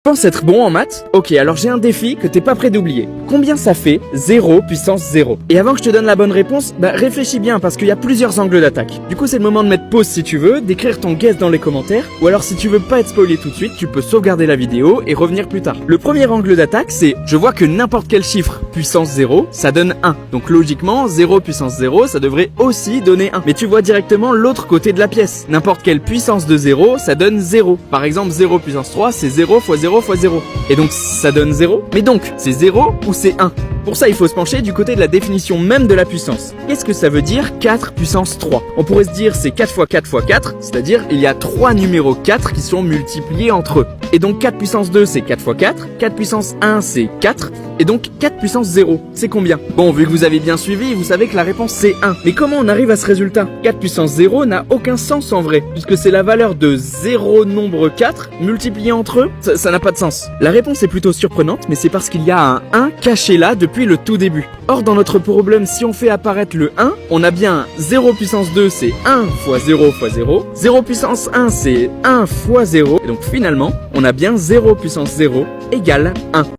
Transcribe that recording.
Pense être bon en maths? Ok, alors j'ai un défi que t'es pas prêt d'oublier. Combien ça fait 0 puissance 0? Et avant que je te donne la bonne réponse, réfléchis bien parce qu'il y a plusieurs angles d'attaque. Du coup, c'est le moment de mettre pause si tu veux, d'écrire ton guess dans les commentaires, ou alors si tu veux pas être spoilé tout de suite, tu peux sauvegarder la vidéo et revenir plus tard. Le premier angle d'attaque, c'est je vois que n'importe quel chiffre puissance 0, ça donne 1. Donc logiquement, 0 puissance 0, ça devrait aussi donner 1. Mais tu vois directement l'autre côté de la pièce. N'importe quelle puissance de 0, ça donne 0. Par exemple, 0 puissance 3, c'est 0 fois 0 fois 0. Et donc ça donne 0. Mais donc, c'est 0 ou c'est 1? Pour ça, il faut se pencher du côté de la définition même de la puissance. Qu'est-ce que ça veut dire 4 puissance 3? On pourrait se dire c'est 4 fois 4 fois 4, c'est-à-dire il y a 3 numéros 4 qui sont multipliés entre eux. Et donc 4 puissance 2 c'est 4 fois 4, 4 puissance 1 c'est 4, et donc 4 puissance 0 c'est combien? Bon, vu que vous avez bien suivi, vous savez que la réponse c'est 1. Mais comment on arrive à ce résultat? 4 puissance 0 n'a aucun sens en vrai, puisque c'est la valeur de 0 nombre 4 multiplié entre eux, ça n'a pas de sens. La réponse est plutôt surprenante, mais c'est parce qu'il y a un 1 caché là depuis le tout début. Or dans notre problème, si on fait apparaître le 1, on a bien 0 puissance 2 c'est 1 fois 0 fois 0, 0 puissance 1 c'est 1 fois 0, et donc finalement, on a bien 0 puissance 0 égale 1.